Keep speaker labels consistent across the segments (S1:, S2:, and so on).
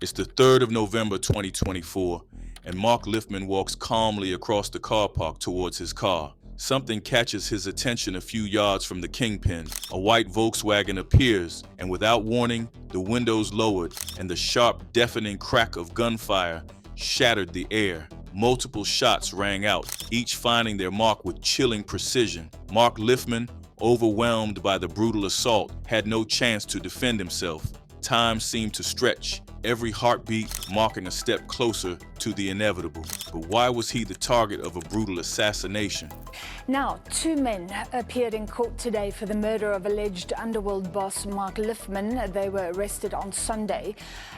S1: It's the 3rd of November 2024, and Mark Lifman walks calmly across the car park towards his car. Something catches his attention a few yards from the Kingpin. A white Volkswagen appears, and without warning, the windows lowered, and the sharp, deafening crack of gunfire shattered the air. Multiple shots rang out, each finding their mark with chilling precision. Mark Lifman, overwhelmed by the brutal assault, had no chance to defend himself. Time seemed to stretch, every heartbeat marking a step closer to the inevitable. But why was he the target of a brutal assassination?
S2: Now, 2 men appeared in court today for the murder of alleged underworld boss Mark Lifman. They were arrested on Sunday.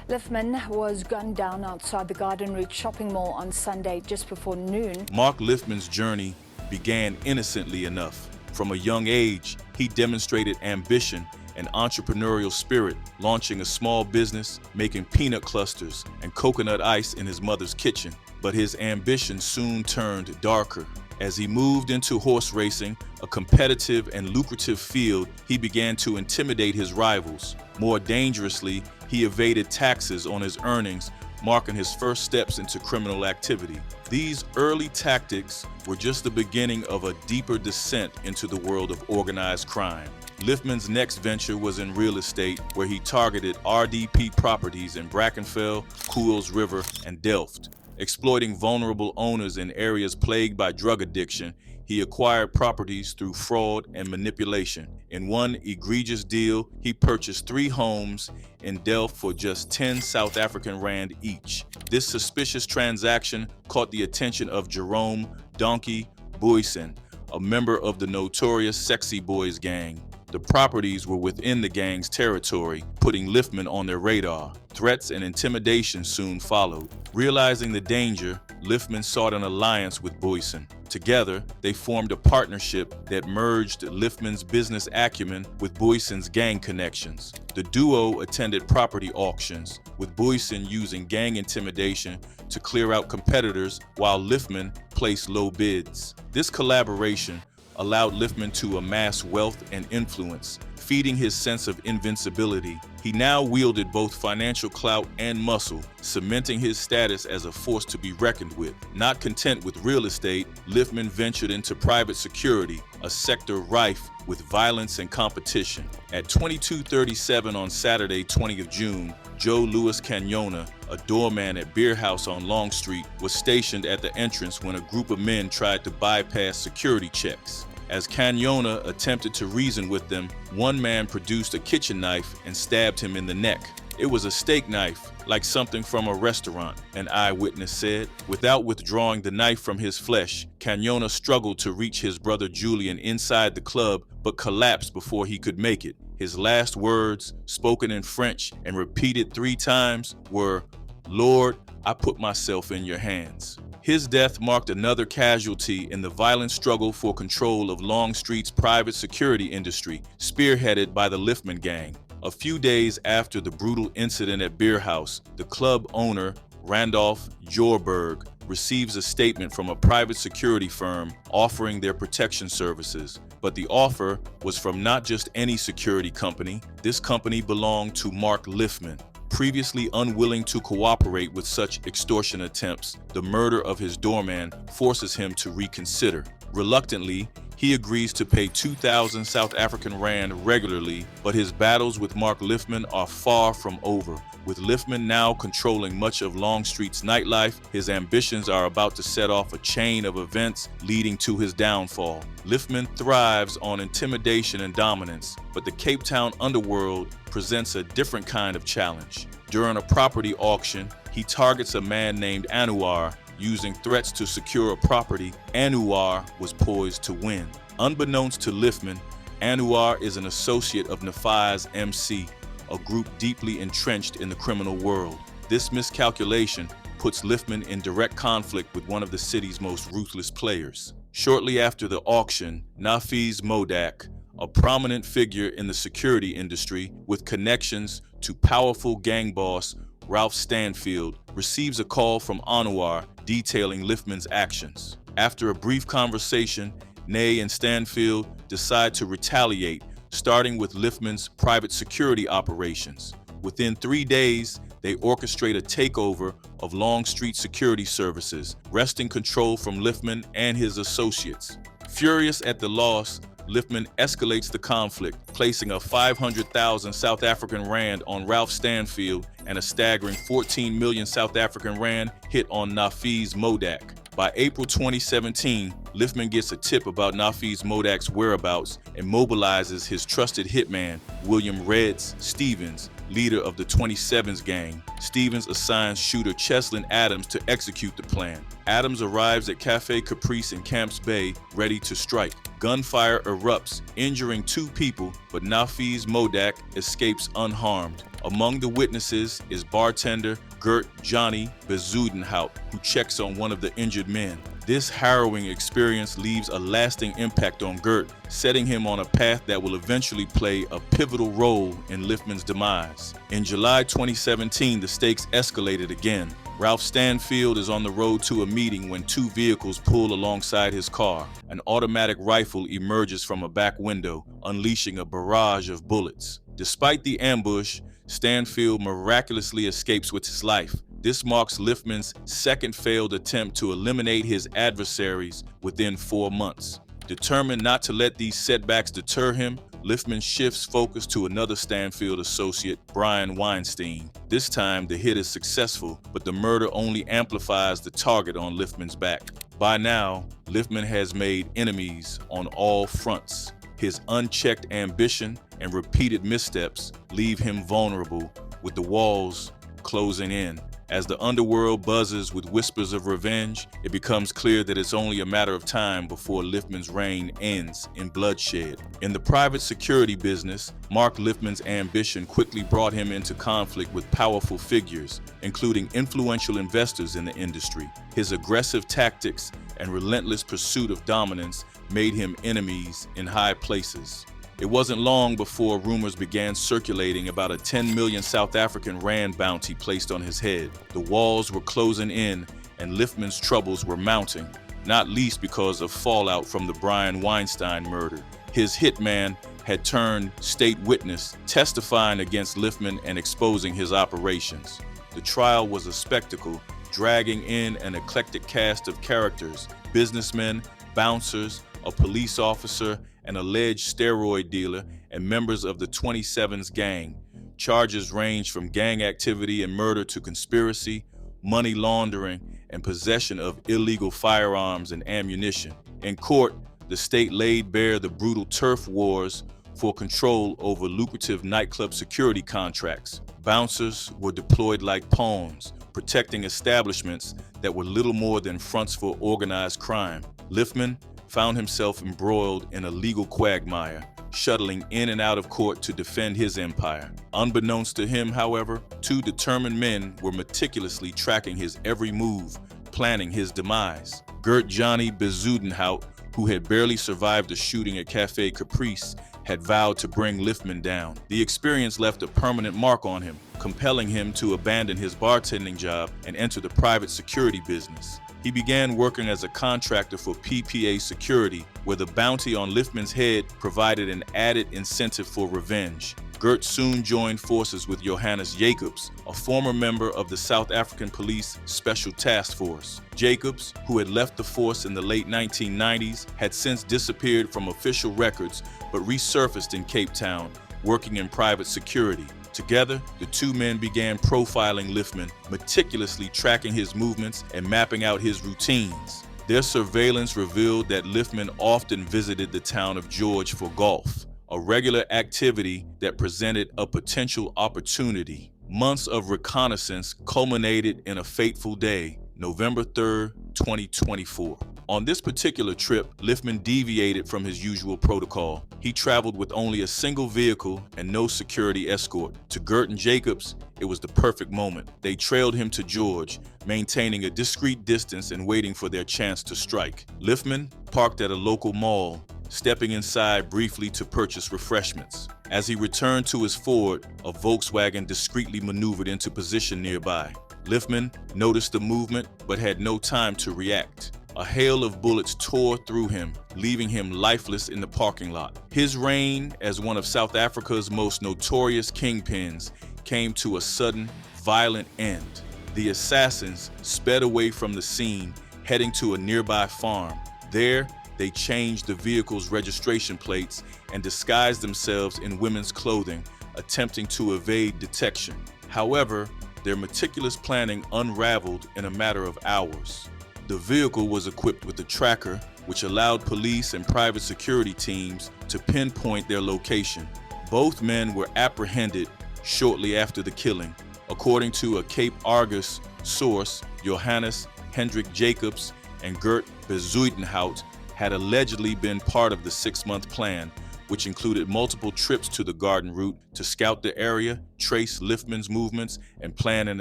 S2: Lifman was gunned down outside the Garden Route shopping mall on Sunday just before noon.
S1: Mark Lifman's journey began innocently enough. From a young age, he demonstrated ambition and entrepreneurial spirit, launching a small business, making peanut clusters and coconut ice in his mother's kitchen. But his ambition soon turned darker. As he moved into horse racing, a competitive and lucrative field, he began to intimidate his rivals. More dangerously, he evaded taxes on his earnings, marking his first steps into criminal activity. These early tactics were just the beginning of a deeper descent into the world of organized crime. Lifman's next venture was in real estate, where he targeted RDP properties in Brackenfell, Coos River, and Delft. Exploiting vulnerable owners in areas plagued by drug addiction, he acquired properties through fraud and manipulation. In one egregious deal, he purchased 3 homes in Delft for just 10 South African rand each. This suspicious transaction caught the attention of Jerome "Donkey" Boysen, a member of the notorious Sexy Boys gang. The properties were within the gang's territory, putting Lifman on their radar. Threats and intimidation soon followed. Realizing the danger, Lifman sought an alliance with Boysen. Together, they formed a partnership that merged Lifman's business acumen with Boysen's gang connections. The duo attended property auctions, with Boysen using gang intimidation to clear out competitors while Lifman placed low bids. This collaboration allowed Lifman to amass wealth and influence, feeding his sense of invincibility. He now wielded both financial clout and muscle, cementing his status as a force to be reckoned with. Not content with real estate, Lifman ventured into private security, a sector rife with violence and competition. At 22:37 on Saturday, 20th June, Joe Louis Canyona, a doorman at Beer House on Long Street, was stationed at the entrance when a group of men tried to bypass security checks. As Canyona attempted to reason with them, one man produced a kitchen knife and stabbed him in the neck. It was a steak knife, like something from a restaurant, an eyewitness said. Without withdrawing the knife from his flesh, Canyona struggled to reach his brother Julian inside the club, but collapsed before he could make it. His last words, spoken in French and repeated 3 times, were, "Lord, I put myself in your hands." His death marked another casualty in the violent struggle for control of Long Street's private security industry, spearheaded by the Lifman gang. A few days after the brutal incident at Beer House, the club owner, Randolph Jorberg, receives a statement from a private security firm offering their protection services. But the offer was from not just any security company. This company belonged to Mark Lifman. Previously unwilling to cooperate with such extortion attempts, the murder of his doorman forces him to reconsider. Reluctantly, he agrees to pay 2,000 South African rand regularly, but his battles with Mark Lifman are far from over. With Lifman now controlling much of Long Street's nightlife, his ambitions are about to set off a chain of events leading to his downfall. Lifman thrives on intimidation and dominance, but the Cape Town underworld presents a different kind of challenge. During a property auction, he targets a man named Anouar. Using threats to secure a property, Anouar was poised to win. Unbeknownst to Lifman, Anouar is an associate of Nafai's MC, a group deeply entrenched in the criminal world. This miscalculation puts Lifman in direct conflict with one of the city's most ruthless players. Shortly after the auction, Nafiz Modak, a prominent figure in the security industry with connections to powerful gang boss Ralph Stanfield, receives a call from Anouar detailing Lifman's actions. After a brief conversation, Ney and Stanfield decide to retaliate, starting with Lifman's private security operations. Within 3 days, they orchestrate a takeover of Long Street security services, wresting control from Lifman and his associates. Furious at the loss, Lifman escalates the conflict, placing a 500,000 South African rand on Ralph Stanfield and a staggering 14 million South African rand hit on Nafiz Modak. By April 2017, Lifman gets a tip about Nafiz Modak's whereabouts and mobilizes his trusted hitman, William Reds Stevens, leader of the 27s gang. Stevens assigns shooter Cheslin Adams to execute the plan. Adams arrives at Cafe Caprice in Camps Bay, ready to strike. Gunfire erupts, injuring 2 people, but Nafiz Modak escapes unharmed. Among the witnesses is bartender Gert Johnny Bezuidenhout, who checks on one of the injured men. This harrowing experience leaves a lasting impact on Gert, setting him on a path that will eventually play a pivotal role in Lifman's demise. In July 2017, the stakes escalated again. Ralph Stanfield is on the road to a meeting when 2 vehicles pull alongside his car. An automatic rifle emerges from a back window, unleashing a barrage of bullets. Despite the ambush, Stanfield miraculously escapes with his life. This marks Lifman's second failed attempt to eliminate his adversaries within 4 months. Determined not to let these setbacks deter him, Lifman shifts focus to another Stanfield associate, Brian Weinstein. This time, the hit is successful, but the murder only amplifies the target on Lifman's back. By now, Lifman has made enemies on all fronts. His unchecked ambition and repeated missteps leave him vulnerable, with the walls closing in. As the underworld buzzes with whispers of revenge, it becomes clear that it's only a matter of time before Lifman's reign ends in bloodshed. In the private security business, Mark Lifman's ambition quickly brought him into conflict with powerful figures, including influential investors in the industry. His aggressive tactics and relentless pursuit of dominance made him enemies in high places. It wasn't long before rumors began circulating about a 10 million South African rand bounty placed on his head. The walls were closing in and Lifman's troubles were mounting, not least because of fallout from the Brian Weinstein murder. His hitman had turned state witness, testifying against Lifman and exposing his operations. The trial was a spectacle, dragging in an eclectic cast of characters: businessmen, bouncers, a police officer, an alleged steroid dealer, and members of the 27s gang. Charges ranged from gang activity and murder to conspiracy, money laundering, and possession of illegal firearms and ammunition. In court, the state laid bare the brutal turf wars for control over lucrative nightclub security contracts. Bouncers were deployed like pawns, protecting establishments that were little more than fronts for organized crime. Lifman found himself embroiled in a legal quagmire, shuttling in and out of court to defend his empire. Unbeknownst to him, however, 2 determined men were meticulously tracking his every move, planning his demise. Gert Johnny Bezuidenhout, who had barely survived a shooting at Cafe Caprice, had vowed to bring Lifman down. The experience left a permanent mark on him, compelling him to abandon his bartending job and enter the private security business. He began working as a contractor for PPA Security, where the bounty on Lifman's head provided an added incentive for revenge. Gert soon joined forces with Johannes Jacobs, a former member of the South African Police Special Task Force. Jacobs, who had left the force in the late 1990s, had since disappeared from official records but resurfaced in Cape Town, working in private security. Together, the 2 men began profiling Lifman, meticulously tracking his movements and mapping out his routines. Their surveillance revealed that Lifman often visited the town of George for golf, a regular activity that presented a potential opportunity. Months of reconnaissance culminated in a fateful day, November 3, 2024. On this particular trip, Lifman deviated from his usual protocol. He traveled with only a single vehicle and no security escort. To Gert and Jacobs, it was the perfect moment. They trailed him to George, maintaining a discreet distance and waiting for their chance to strike. Lifman parked at a local mall, stepping inside briefly to purchase refreshments. As he returned to his Ford, a Volkswagen discreetly maneuvered into position nearby. Lifman noticed the movement but had no time to react. A hail of bullets tore through him, leaving him lifeless in the parking lot. His reign as one of South Africa's most notorious kingpins came to a sudden, violent end. The assassins sped away from the scene, heading to a nearby farm. There, they changed the vehicle's registration plates and disguised themselves in women's clothing, attempting to evade detection. However, their meticulous planning unraveled in a matter of hours. The vehicle was equipped with a tracker, which allowed police and private security teams to pinpoint their location. Both men were apprehended shortly after the killing. According to a Cape Argus source, Johannes Hendrik Jacobs and Gert Bezuidenhout had allegedly been part of the 6-month plan, which included multiple trips to the garden route to scout the area, trace Lifman's movements, and plan an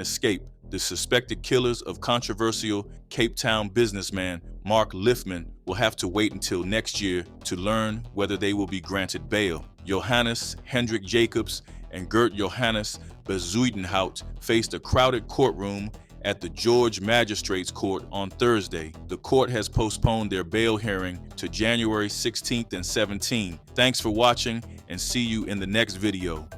S1: escape. The suspected killers of controversial Cape Town businessman Mark Lifman will have to wait until next year to learn whether they will be granted bail. Johannes Hendrik Jacobs and Gert Johannes Bezuidenhout faced a crowded courtroom at the George Magistrates Court on Thursday. The court has postponed their bail hearing to January 16th and 17th. Thanks for watching, and see you in the next video.